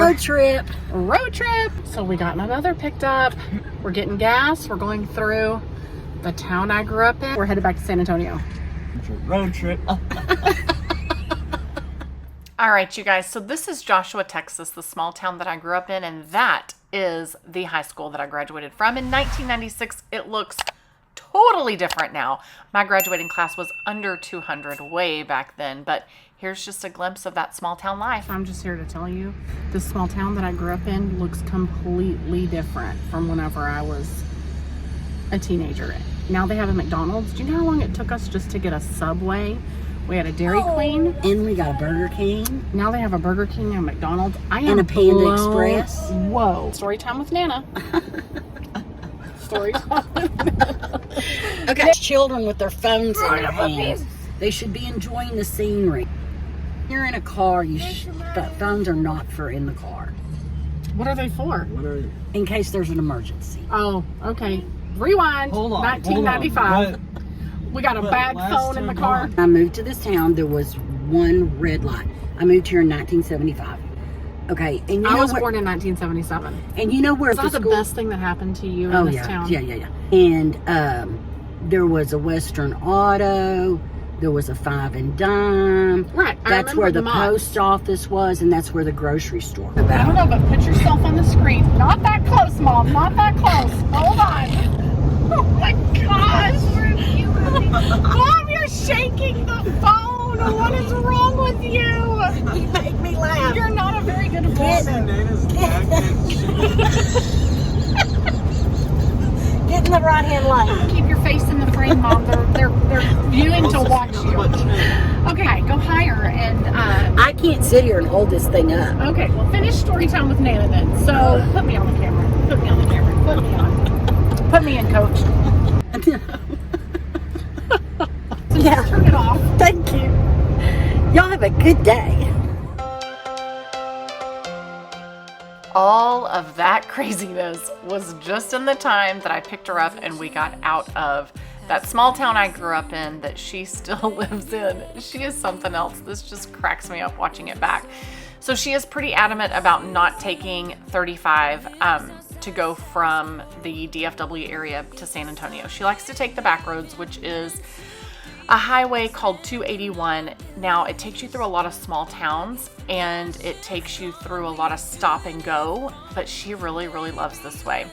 Road trip. Road trip. So we got my mother picked up. We're getting gas. We're going through the town I grew up in. We're headed back to San Antonio. Road trip. All right, you guys. So this is Joshua, Texas, the small town that I grew up in, and that is the high school that I graduated from in 1996. It looks totally different now. My graduating class was under 200 way back then, but here's just a glimpse of that small town life. I'm just here to tell you, this small town that I grew up in looks completely different from whenever I was a teenager. Now they have a McDonald's. Do you know how long it took us just to get a Subway? We had a Dairy Queen. And we got a Burger King. Now they have a Burger King and a McDonald's. And a Panda Express. Whoa. Story time with Nana. Story time with Nana. Okay. Children with their phones in their hands. They should be enjoying the scenery. You're in a car, but phones are not for in the car. What are they for? In case there's an emergency. Oh, okay. Rewind. Hold on. 1995. We got a bad phone in the car. I moved to this town. There was one red light. I moved here in 1975. Okay, and I was born in 1977. And you know where the best thing that happened to you in this town? Yeah. And there was a Western Auto. There was a Five and Dime. Right. That's where the post office was, and that's where the grocery store. I don't know, but put yourself on the screen. Not that close, Mom. Not that close. Hold on. Oh my gosh. Mom, you're shaking the phone. What is wrong with you? You make me laugh. You're not a very good vlogger. Get in the right hand lane. Keep your face in the frame, Mom. They're viewing to watch you. Okay, go higher and I can't sit here and hold this thing up. okay, well finish story time with Nana then. So put me on the camera. Put me on the camera. Put me on. Put me in, coach. Yeah. Turn it off. Thank you. Y'all have a good day. All of that craziness was just in the time that I picked her up and we got out of that small town I grew up in that she still lives in. She is something else. This just cracks me up watching it back. So she is pretty adamant about not taking 35 to go from the DFW area to San Antonio. She likes to take the back roads, which is a highway called 281. Now it takes you through a lot of small towns and it takes you through a lot of stop and go, but she really, really loves this way.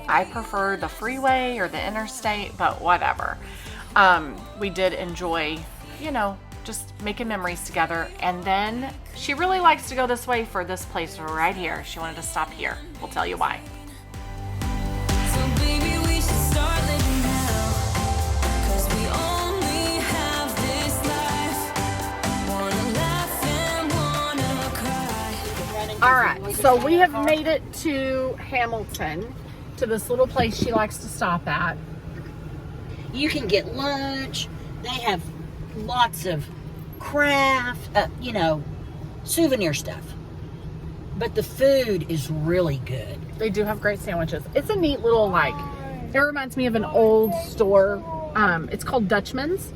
I prefer the freeway or the interstate, but whatever. We did enjoy, just making memories together. And then she really likes to go this way for this place right here. She wanted to stop here. We'll tell you why. All right, so we have made it to Hamilton, to this little place she likes to stop at. You can get lunch. They have lots of craft, souvenir stuff. But the food is really good. They do have great sandwiches. It's a neat little, it reminds me of an old store. It's called Dutchman's,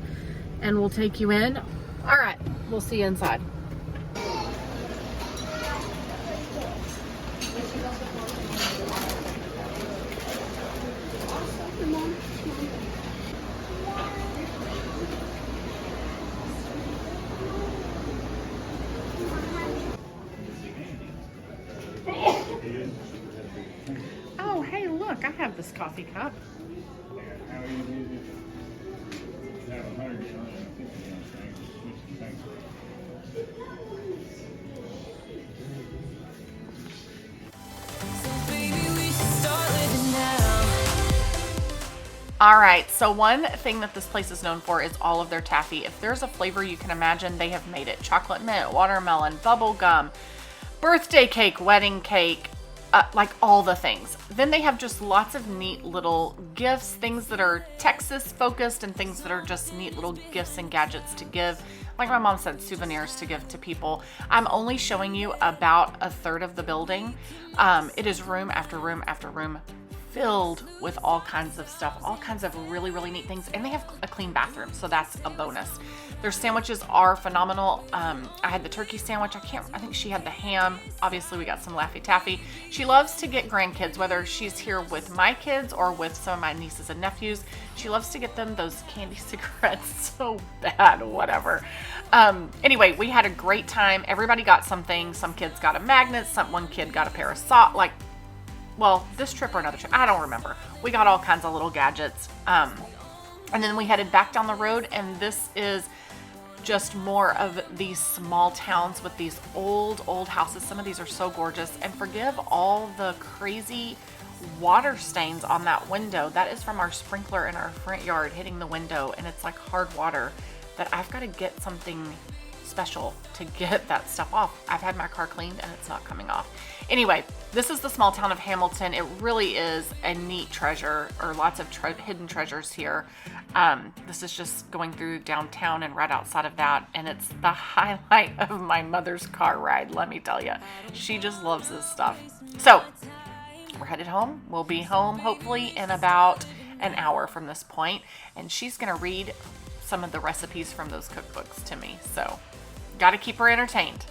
and we'll take you in. All right, we'll see you inside. Oh, hey, look, I have this coffee cup. All right, so one thing that this place is known for is all of their taffy. If there's a flavor you can imagine, they have made it. Chocolate mint, watermelon, bubble gum, birthday cake, wedding cake, like all the things. Then they have just lots of neat little gifts, things that are Texas focused and things that are just neat little gifts and gadgets to give. Like my mom said, souvenirs to give to people. I'm only showing you about a third of the building. It is room after room after room filled with all kinds of stuff, all kinds of really, really neat things. And they have a clean bathroom, so that's a bonus. Their sandwiches are phenomenal. I had the turkey sandwich. I think she had the ham. Obviously, we got some Laffy Taffy. She loves to get grandkids, whether she's here with my kids or with some of my nieces and nephews. She loves to get them those candy cigarettes so bad, whatever. Anyway, we had a great time. Everybody got something. Some kids got a magnet. One kid got a pair of socks. Well, this trip or another trip, I don't remember. We got all kinds of little gadgets. And then we headed back down the road, and this is just more of these small towns with these old houses. Some of these are so gorgeous, and forgive all the crazy water stains on that window. That is from our sprinkler in our front yard hitting the window, and it's like hard water that I've got to get something special to get that stuff off. I've had my car cleaned and it's not coming off. Anyway, this is the small town of Hamilton. It really is a neat treasure, or lots of hidden treasures here. This is just going through downtown and right outside of that, and it's the highlight of my mother's car ride, let me tell you. She just loves this stuff. So we're headed home. We'll be home hopefully in about an hour from this point, and she's gonna read some of the recipes from those cookbooks to me. So got to keep her entertained.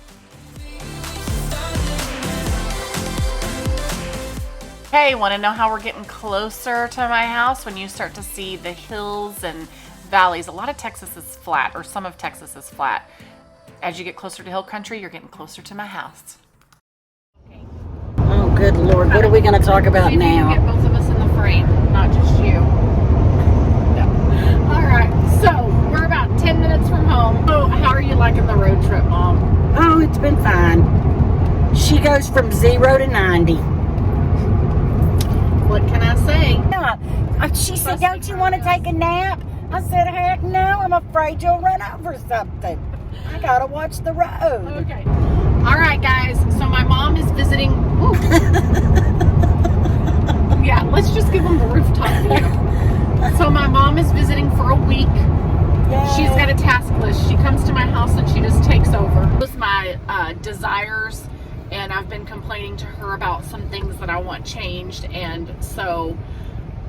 Hey, want to know how we're getting closer to my house? When you start to see the hills and valleys. A lot of Texas is flat, or some of Texas is flat. As you get closer to hill country, you're getting closer to my house. Oh, good Lord. What are we going to talk about now? Get both of us in the frame, not just you. No. All right, so we're about 10 minutes from home. So how are you liking the road trip, Mom? Oh, it's been fine. She goes from 0 to 90. What can I say? Yeah. She said, don't you want to take a nap? I said, heck no, I'm afraid you'll run over something. I got to watch the road. Okay. All right, guys. So my mom is visiting. Yeah, let's just give them the rooftop view. So my mom is visiting for a week. Yay. She's got a task list. She comes to my house and she just takes over. With my desires, and I've been complaining to her about some things that I want changed, and so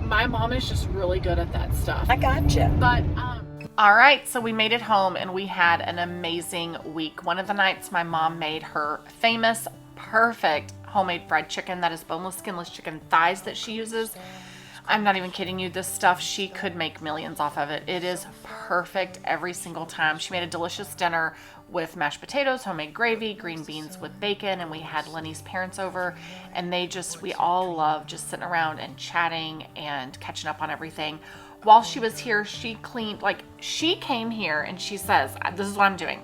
my mom is just really good at that stuff. I gotcha. But All right, so we made it home and we had an amazing week. One of the nights my mom made her famous, perfect homemade fried chicken. That is boneless, skinless chicken thighs that she uses. I'm not even kidding you. This stuff, she could make millions off of it. It is perfect every single time. She made a delicious dinner with mashed potatoes, homemade gravy, green beans with bacon, and we had Lenny's parents over, and we all love just sitting around and chatting and catching up on everything. While she was here, she came here and she says, this is what I'm doing.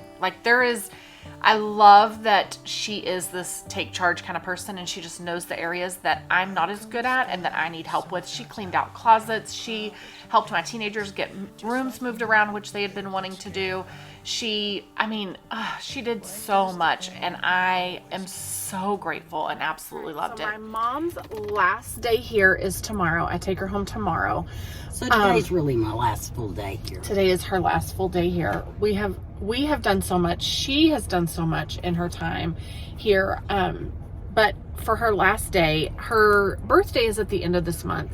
I love that she is this take charge kind of person, and she just knows the areas that I'm not as good at and that I need help with. She cleaned out closets. She helped my teenagers get rooms moved around, which they had been wanting to do. She did so much, and I am so grateful and absolutely loved it. My mom's last day here is tomorrow. I take her home tomorrow. So today's really my last full day here. Today is her last full day here. We have done so much. She has done so much in her time here. But for her last day, her birthday is at the end of this month,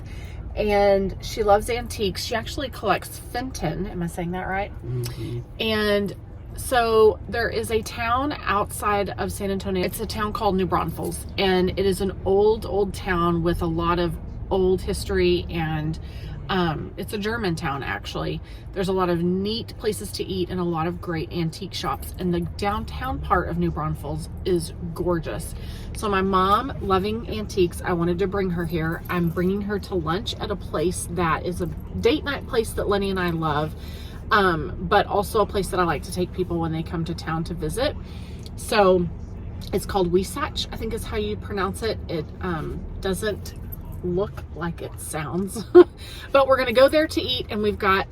and she loves antiques. She actually collects Fenton. Am I saying that right? Mm-hmm. And so there is a town outside of San Antonio. It's a town called New Braunfels, and it is an old town with a lot of old history, and it's a German town, actually. There's a lot of neat places to eat and a lot of great antique shops, and the downtown part of New Braunfels is gorgeous. So my mom, loving antiques, I wanted to bring her here. I'm bringing her to lunch at a place that is a date night place that Lenny and I love, but also a place that I like to take people when they come to town to visit. So it's called Weisach, I think is how you pronounce it. It doesn't look like it sounds, but we're gonna go there to eat. And we've got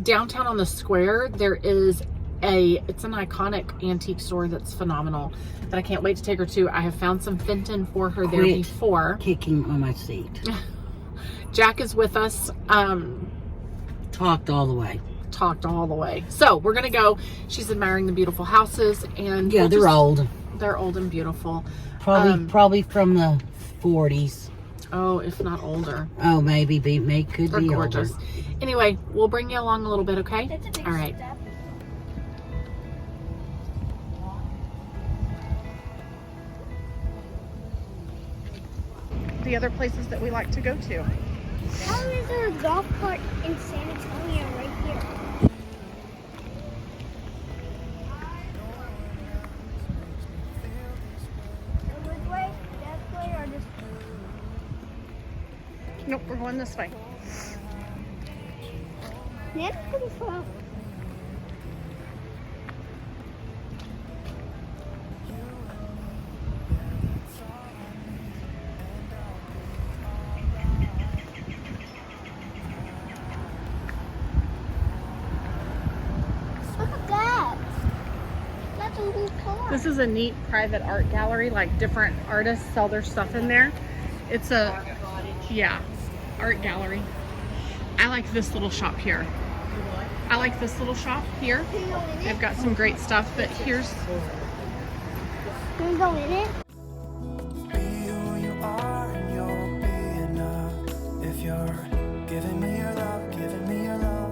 downtown on the square, there is it's an iconic antique store that's phenomenal that I can't wait to take her to. I have found some Fenton for her there before. Kicking on my seat. Jack is with us. Talked all the way. So we're gonna go. She's admiring the beautiful houses, and they're old. They're old and beautiful. Probably from the 40s. Oh, if not older. Oh, maybe could They're be gorgeous. older. Anyway, we'll bring you along a little bit, okay? That's a big All right. step. The other places that we like to go to. How is there a golf cart in San Antonio right here? Which way? That way or this way? Nope, we're going this way. That's pretty far. Look at that. That's a whole car. This is a neat private art gallery. Like different artists sell their stuff in there. It's a, yeah, art gallery. I like this little shop here. I like this little shop here. Can you go in it? They've got some great stuff, but here's, Can we go in it? Be who you are and you'll be enough. If you're giving me your love, giving me your love.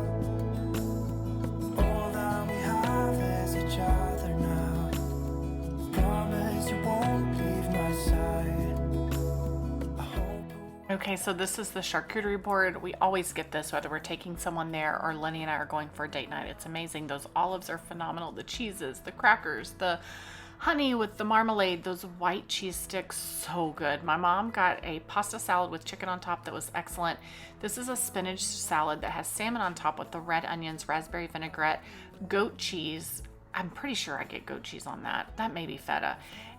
All that we have is each other now. Promise you won't leave my side. I hope. Okay, so this is the charcuterie board. We always get this whether we're taking someone there or Lenny and I are going for a date night. It's amazing. Those olives are phenomenal. The cheeses, the crackers, the honey with the marmalade, those white cheese sticks, so good. My mom got a pasta salad with chicken on top that was excellent. This is a spinach salad that has salmon on top with the red onions, raspberry vinaigrette, goat cheese. I'm pretty sure I get goat cheese on that. That may be feta.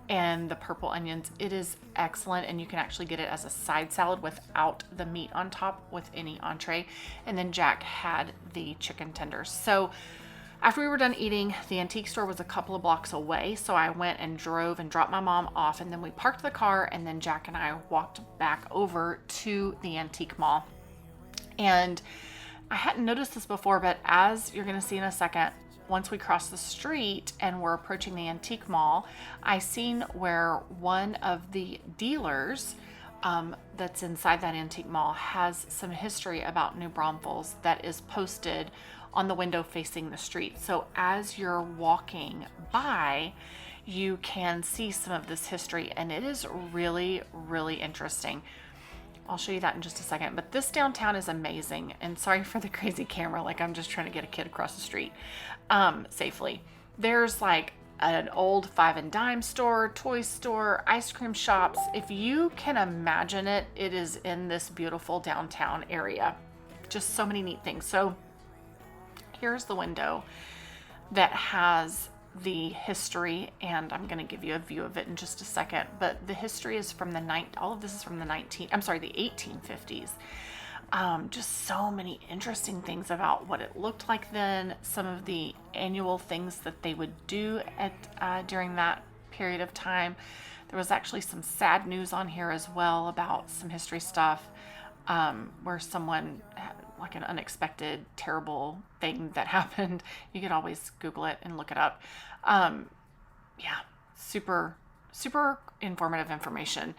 And the purple onions. It is excellent, and you can actually get it as a side salad without the meat on top with any entree. And then Jack had the chicken tenders. So after we were done eating, the antique store was a couple of blocks away, so I went and drove and dropped my mom off, and then we parked the car, and then Jack and I walked back over to the antique mall. And I hadn't noticed this before, but as you're going to see in a second, once we cross the street and we're approaching the antique mall, I seen where one of the dealers that's inside that antique mall has some history about New Braunfels that is posted on the window facing the street. So as you're walking by, you can see some of this history, and it is really, really interesting. I'll show you that in just a second, but this downtown is amazing. And sorry for the crazy camera, like I'm just trying to get a kid across the street safely. There's like an old 5 and dime store, toy store, ice cream shops. If you can imagine it, it is in this beautiful downtown area. Just so many neat things. So here's the window that has the history, and I'm going to give you a view of it in just a second, but the history is from all of this is from the 1850s. Just so many interesting things about what it looked like then, some of the annual things that they would do at during that period of time. There was actually some sad news on here as well about some history stuff, where someone had like an unexpected terrible thing that happened. You could always Google it and look it up. Yeah, super informative information.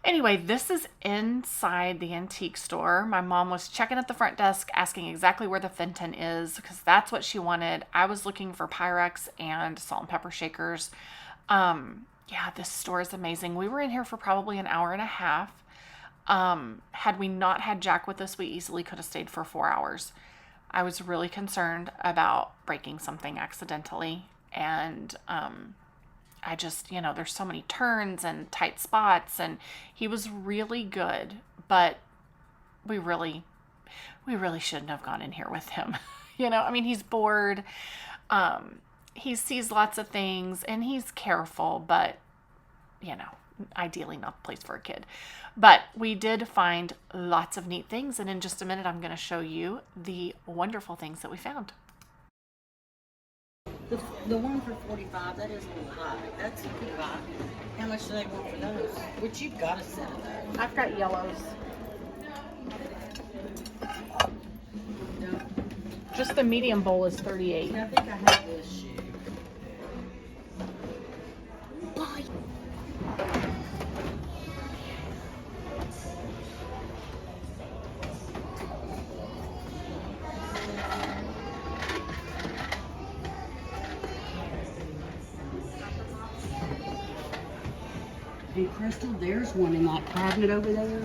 Anyway, this is inside the antique store. My mom was checking at the front desk, asking exactly where the Fenton is, because that's what she wanted. I was looking for Pyrex and salt and pepper shakers. Yeah, this store is amazing. We were in here for probably an hour and a half. Had we not had Jack with us, we easily could have stayed for 4 hours. I was really concerned about breaking something accidentally. And, I just, there's so many turns and tight spots, and he was really good, but we really shouldn't have gone in here with him. He's bored. He sees lots of things and he's careful, but ideally not the place for a kid. But we did find lots of neat things, and in just a minute I'm going to show you the wonderful things that we found. The one for $45, that is a little high. That's a good buy. How much do they want for those? Which you've got a set of those. I've got yellows. No, Just the medium bowl is $38. I think I have this shoe. Crystal, there's one in that cabinet over there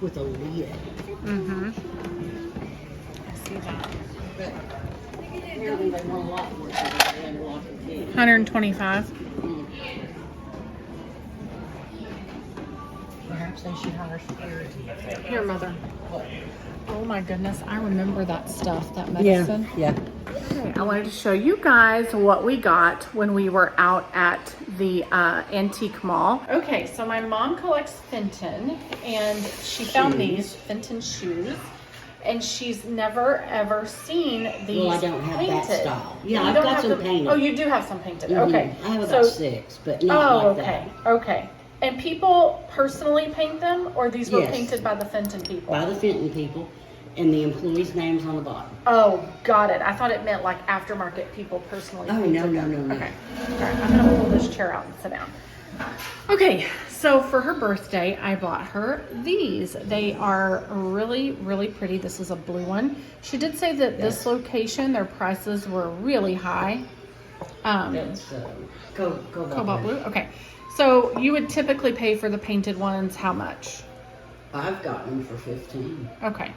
with a lid. Mm-hmm. I see that. But apparently they want a lot more than lock and key. 125. Perhaps they should hire security. Here, Mother. What? Oh my goodness, I remember that stuff, that medicine. Yeah. Okay, I wanted to show you guys what we got when we were out at the antique mall. Okay, so my mom collects Fenton, and she found these Fenton shoes, and she's never ever seen these Well, I don't have painted. that style. Yeah, You I've don't got have some the- painted. Oh, you do have some painted. Mhm. Okay. I have about 6, but not like okay, that. okay. And people personally paint them, or these were Yes. painted by the Fenton people? By the Fenton people, and the employees' names on the bottom. Oh, got it. I thought it meant like aftermarket people personally. Oh, painted no, no, them. no, no. Okay. All right, I'm gonna pull this chair out and sit down. Okay, so for her birthday, I bought her these. They are really, really pretty. This is a blue one. She did say that this location, their prices were really high. That's Cobalt blue. Okay. So you would typically pay for the painted ones how much? I've gotten them for 15. Okay.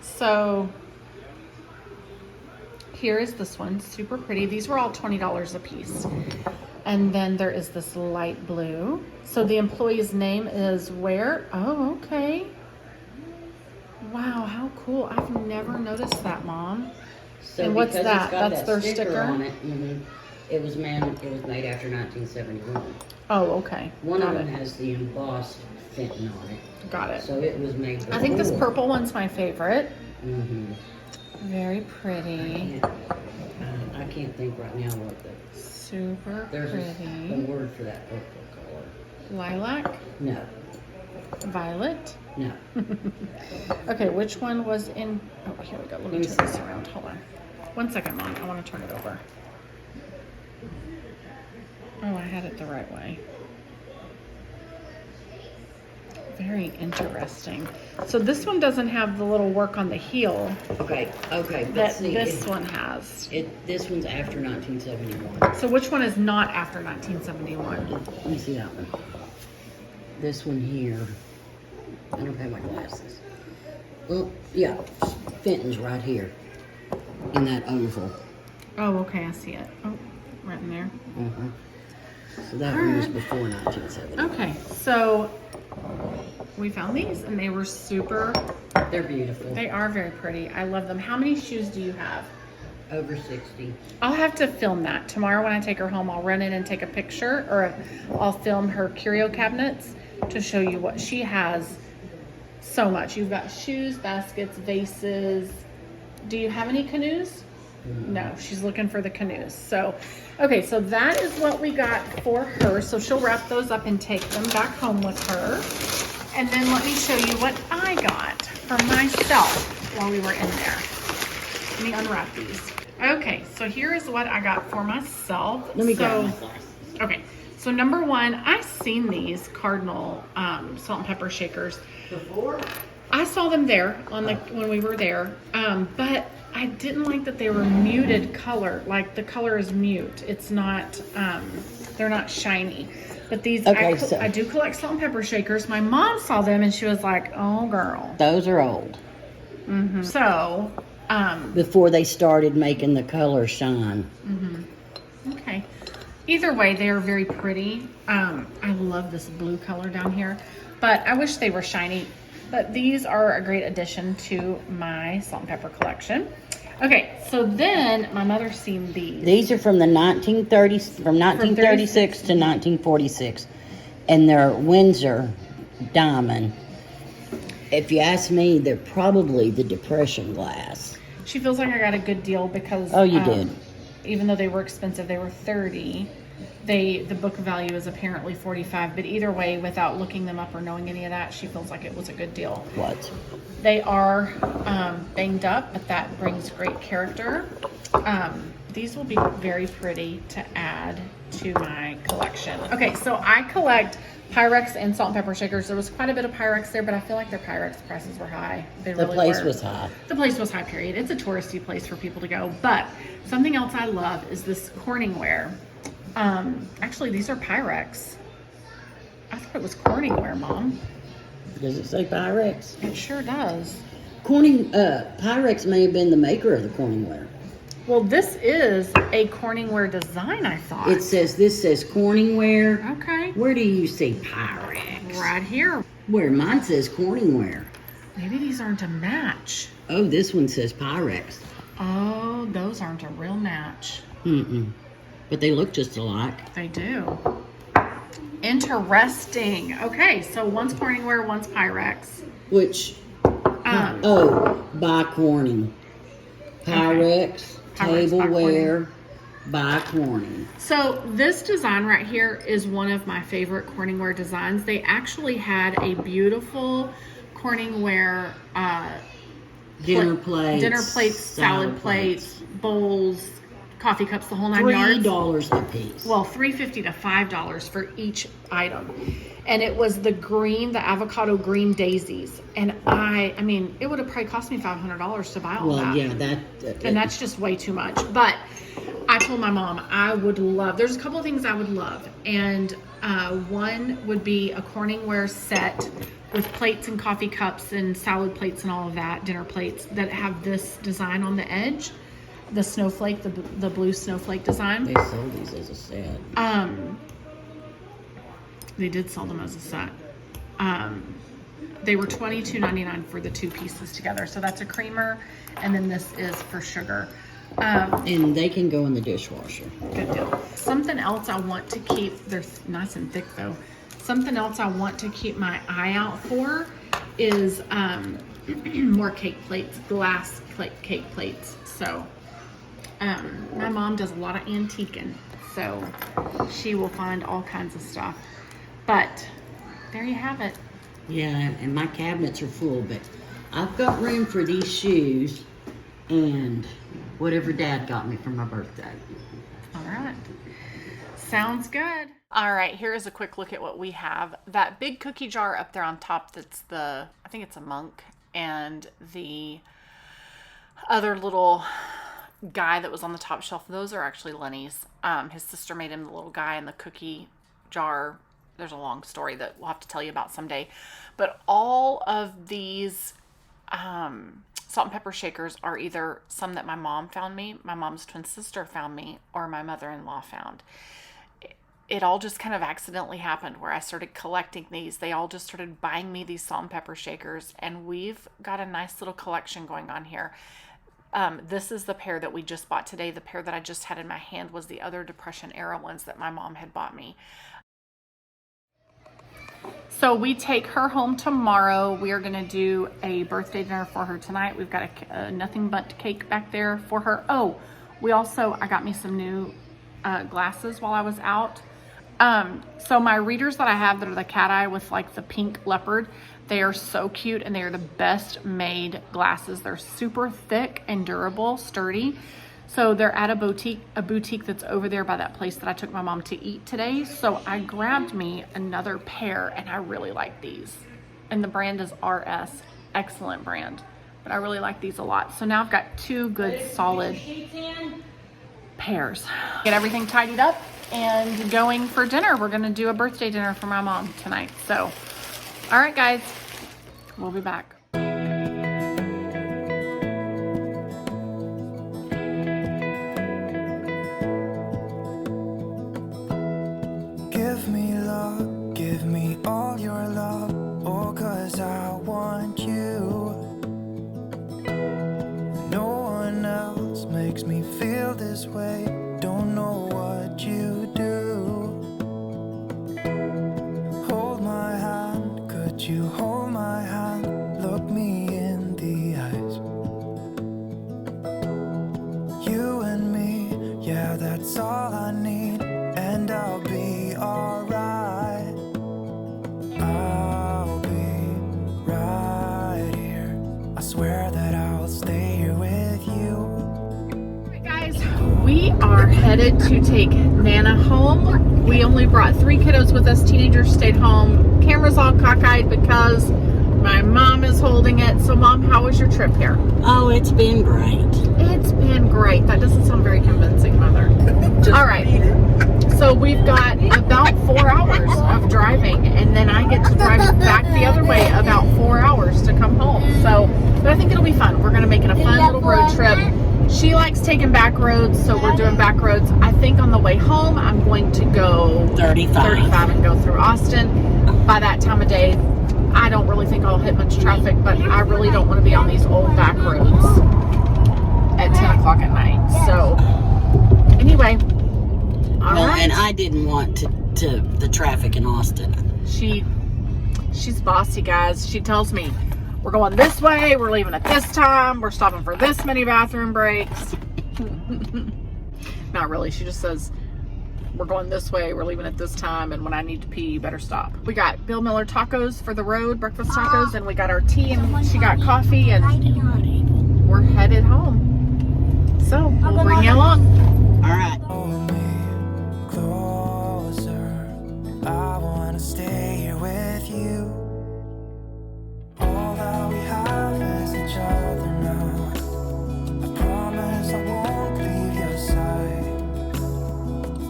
So here is this one, super pretty. These were all $20 a piece. And then there is this light blue. So the employee's name is where? Oh, okay. Wow, how cool. I've never noticed that, Mom. So And what's because that? It's got That's that their sticker sticker? on it. It was made after 1971. Oh, okay. One Got of them it. has the embossed Fenton on it. Got it. So it was made before. I think this purple one's my favorite. Mm-hmm. Very pretty. I can't think right now what the... Super There's a pretty. word for that purple color. Lilac. No. Violet. No. Okay, which one was in? Oh, here we go. Let me me turn this around. Hold on. 1 second, Mom. I want to turn it over. Oh, I had it the right way. Very interesting. So this one doesn't have the little work on the heel Okay. But that see, this one has. This one's after 1971. So which one is not after 1971? Let me see that one. This one here. I don't have my glasses. Well, yeah, Fenton's right here in that oval. Oh, okay. I see it. Oh, right in there. Uh-huh. So that one was before 1970. Okay, so we found these and they were super, They're beautiful. they are very pretty. I love them. How many shoes do you have? Over 60. I'll have to film that. Tomorrow when I take her home, I'll run in and take a picture, or I'll film her curio cabinets to show you what she has. So much. You've got shoes, baskets, vases. Do you have any canoes? No, she's looking for the canoes. So, okay, so that is what we got for her. So she'll wrap those up and take them back home with her. And then let me show you what I got for myself while we were in there. Let me unwrap these. Okay, so here is what I got for myself. Let me grab my glasses. Okay, so number one, I've seen these Cardinal salt and pepper shakers. Before? I saw them there on the when we were there, but I didn't like that they were muted color. Like the color is mute. It's not. They're not shiny. But these, Okay, I do collect salt and pepper shakers. My mom saw them and she was like, "Oh, girl." Those are old. Mm-hmm. So, Before they started making the color shine. okay. Either way, they are very pretty. I love this blue color down here, but I wish they were shiny. But these are a great addition to my salt and pepper collection. Okay, so then my mother's seen these. These are from the 1930s, from 1936 to 1946, and they're Windsor diamond. If you ask me, they're probably the Depression glass. She feels like I got a good deal because Oh, you did. Even though they were expensive, they were $30. The book value is apparently $45, but either way, without looking them up or knowing any of that, she feels like it was a good deal. What? They are banged up, but that brings great character. These will be very pretty to add to my collection. Okay, so I collect Pyrex and salt and pepper shakers. There was quite a bit of Pyrex there, but I feel like their Pyrex prices were high. They The really place were. was high. The place was high, period. It's a touristy place for people to go. But something else I love is this Corningware. Actually, these are Pyrex. I thought thought it was Corningware, Mom. Does it say Pyrex? It sure does. Pyrex may have been the maker of the Corningware. Well, this is a Corningware design, I thought. This says Corningware. Okay. Where do you see Pyrex? Right here. Where mine says Corningware. Maybe these aren't a match. Oh, this one says Pyrex. Oh, those aren't a real match. But they look just alike. They do. Interesting. Okay, so one's Corningware, one's Pyrex. Which, by Corning. Pyrex, Pyrex by tableware, by Corning. So this design right here is one of my favorite Corningware designs. They actually had a beautiful Corningware Dinner plates, salad plates, bowls, coffee cups, the whole 9 yards. $3 a piece. Well, $3.50 to $5 for each item. And it was the avocado green daisies. And I mean, it would have probably cost me $500 to buy all that. Well, yeah, And that's just way too much. But I told my mom there's a couple of things I would love. And one would be a Corningware set with plates and coffee cups and salad plates and all of that, dinner plates that have this design on the edge. The snowflake, the blue snowflake design. They sold these as a set. They did sell them as a set. They were $22.99 for the 2 pieces together. So that's a creamer, and then this is for sugar. And they can go in the dishwasher. Good deal. Something else I want to keep, they're nice and thick though. Something else I want to keep my eye out for is more cake plates, glass cake plates. So my mom does a lot of antiquing, so she will find all kinds of stuff. But there you have it. Yeah, and my cabinets are full, but I've got room for these shoes and whatever Dad got me for my birthday. All right. Sounds good. All right, here is a quick look at what we have. That big cookie jar up there on top, that's I think it's a monk, and the other little guy that was on the top shelf, those are actually Lenny's. His sister made him the little guy in the cookie jar. There's a long story that we'll have to tell you about someday. But all of these salt and pepper shakers are either some that my mom found me, my mom's twin sister found me, or my mother-in-law found. It all just kind of accidentally happened where I started collecting these. They all just started buying me these salt and pepper shakers, and we've got a nice little collection going on here. This is the pair that we just bought today. The pair that I just had in my hand was the other Depression era ones that my mom had bought me. So we take her home tomorrow. We are going to do a birthday dinner for her tonight. We've got a nothing but cake back there for her. Oh, I got me some new glasses while I was out. So my readers that I have that are the cat eye with like the pink leopard, they are so cute and they are the best made glasses. They're super thick and durable, sturdy. So they're at a boutique that's over there by that place that I took my mom to eat today. So I grabbed me another pair and I really like these. And the brand is RS, excellent brand. But I really like these a lot. So now I've got 2 good solid pairs. Get everything tidied up and going for dinner. We're gonna do a birthday dinner for my mom tonight. So, all right guys, we'll be back. Give me love, give me all your love, oh, 'cause I want you. No one else makes me feel this way, don't know what you do. Hold my hand, could you hold my hand, look me in the eyes. You and me, yeah, that's all I need, and I'll be alright. I'll be right here. I swear that I'll stay here with you. All right, guys, we are headed to take Nana home. We only brought 3 kiddos with us. Teenagers stayed home. Camera's all cockeyed because my mom is holding it. So, Mom, how was your trip here? Oh, it's been great. It's been great. That doesn't sound very convincing, Mother. All right. So we've got about 4 hours of driving, and then I get to drive back the other way about 4 hours to come home. So, but I think it'll be fun. We're gonna make it a fun little road trip. She likes taking back roads, so we're doing back roads. I think on the way home, I'm going to go 35 and go through Austin. By that time of day, I don't really think I'll hit much traffic, but I really don't want to be on these old back roads at 10 o'clock at night. So, anyway. Well, and I didn't want to the traffic in Austin. She's bossy, guys. She tells me, we're going this way, we're leaving at this time, we're stopping for this many bathroom breaks. Not really. She just says, we're going this way, we're leaving at this time, and when I need to pee, you better stop. We got Bill Miller tacos for the road, breakfast tacos, and we got our tea, and she got coffee, and we're headed home. So, we'll bring you along. All right. I wanna stay here with you. All that we have is each other now. I promise I won't leave your side.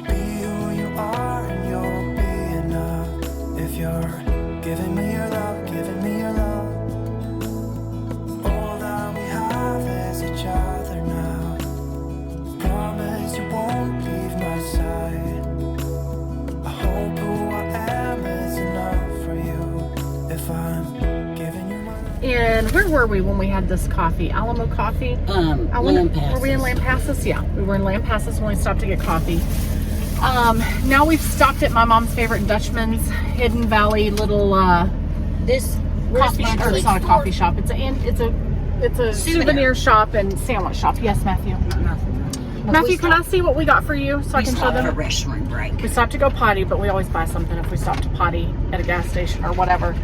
Be who you are and you'll be enough. If you're giving me your love, giving me your love. All that we have is each other now. I promise you won't leave my side. I hope who I am is enough for you. If I'm giving you my love. And where were we when we had this coffee? Alamo Coffee? Lampasas. Were we in Lampasas? Yeah, we were in Lampasas when we stopped to get coffee. Now we've stopped at my mom's favorite Dutchman's Hidden Valley little This coffee shop. Or it's not a coffee shop. It's a souvenir shop and sandwich shop. Yes, Matthew. Matthew, can I see what we got for you so I can show them? For restaurant break. We stopped to go potty, but we always buy something if we stop to potty at a gas station or whatever.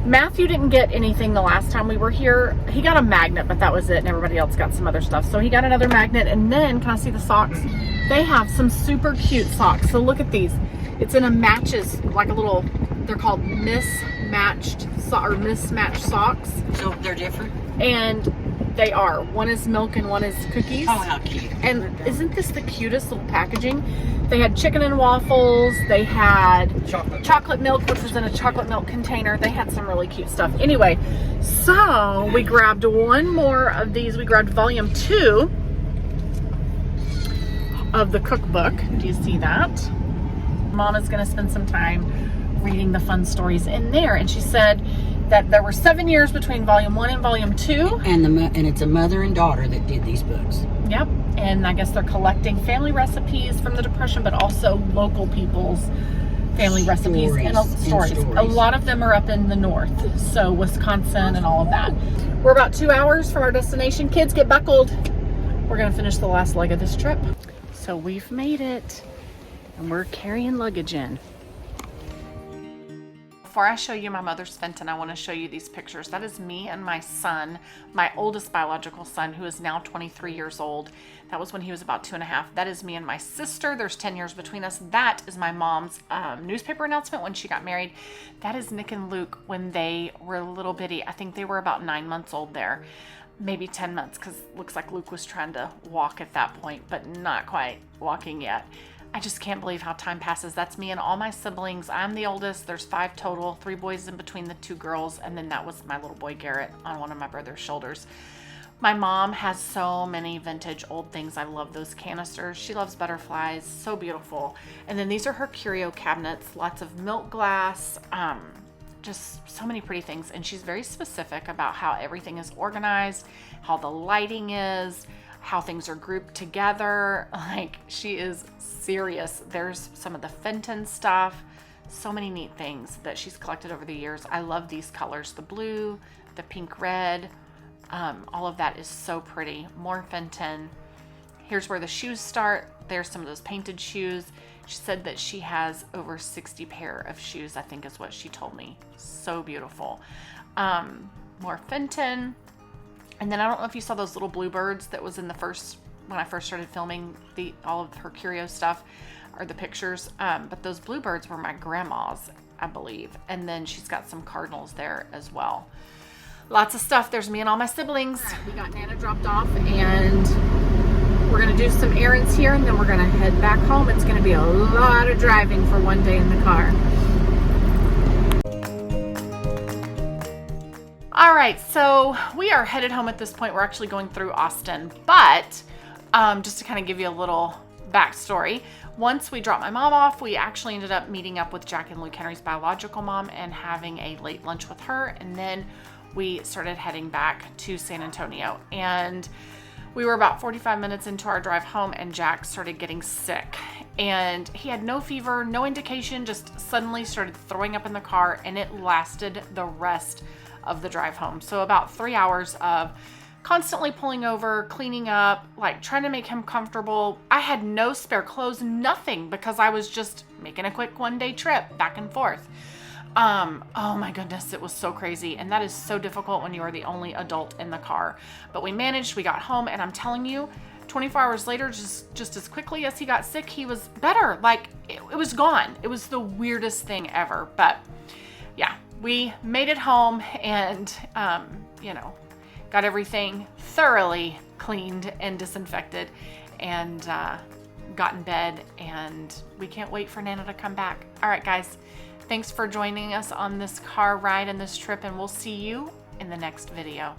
Matthew didn't get anything the last time we were here. He got a magnet, but that was it, and everybody else got some other stuff. So he got another magnet, and then, can I see the socks? They have some super cute socks. So look at these. It's in a matches, like a little, they're called mismatched socks. So they're different? And they are. One is milk and one is cookies. Oh, how cute. And isn't this the cutest little packaging? They had chicken and waffles. They had chocolate milk, which was in a chocolate milk container. They had some really cute stuff. Anyway, so we grabbed one more of these. We grabbed volume 2 of the cookbook. Do you see that? Mama's going to spend some time reading the fun stories in there. And she said that there were 7 years between volume 1 and volume 2. And it's a mother and daughter that did these books. Yep. And I guess they're collecting family recipes from the Depression, but also local people's family recipes and stories. A lot of them are up in the north, so Wisconsin and all of that. We're about 2 hours from our destination. Kids, get buckled. We're going to finish the last leg of this trip. So we've made it, and we're carrying luggage in. Before I show you my mother's Fenton, I want to show you these pictures. That is me and my son, my oldest biological son, who is now 23 years old. That was when he was about 2.5. That is me and my sister. There's 10 years between us. That is my mom's newspaper announcement when she got married. That is Nick and Luke when they were little bitty. I think they were about 9 months old there. Maybe 10 months, because it looks like Luke was trying to walk at that point, but not quite walking yet. I just can't believe how time passes. That's me and all my siblings. I'm the oldest. There's 5 total, 3 boys in between the 2 girls, and then that was my little boy Garrett on one of my brother's shoulders. My mom has so many vintage old things. I love those canisters. She loves butterflies. So beautiful. And then these are her curio cabinets. Lots of milk glass. Just so many pretty things. And she's very specific about how everything is organized, how the lighting is, how things are grouped together. Like, she is serious. There's some of the Fenton stuff. So many neat things that she's collected over the years. I love these colors. The blue, the pink red. All of that is so pretty. More Fenton. Here's where the shoes start. There's some of those painted shoes. She said that she has over 60 pair of shoes, I think is what she told me. So beautiful. More Fenton. And then I don't know if you saw those little bluebirds that was in the when I first started filming all of her curio stuff, or the pictures. But those bluebirds were my grandma's, I believe. And then she's got some cardinals there as well. Lots of stuff. There's me and all my siblings. We got Nana dropped off, and We're gonna do some errands here and then we're gonna head back home. It's gonna be a lot of driving for one day in the car. All right, so we are headed home at this point. We're actually going through Austin, but just to kind of give you a little backstory, once we dropped my mom off, we actually ended up meeting up with Jack and Luke Henry's biological mom and having a late lunch with her, and then we started heading back to San Antonio. And we were about 45 minutes into our drive home and Jack started getting sick, and he had no fever, no indication, just suddenly started throwing up in the car, and it lasted the rest of the drive home. So about 3 hours of constantly pulling over, cleaning up, like trying to make him comfortable. I had no spare clothes, nothing, because I was just making a quick one-day trip back and forth. Oh my goodness, it was so crazy. And that is so difficult when you are the only adult in the car. But we managed, we got home, and I'm telling you, 24 hours later, just as quickly as he got sick, he was better. Like it was gone. It was the weirdest thing ever. But yeah, we made it home and, got everything thoroughly cleaned and disinfected and got in bed, and we can't wait for Nana to come back. All right, guys, thanks for joining us on this car ride and this trip, and we'll see you in the next video.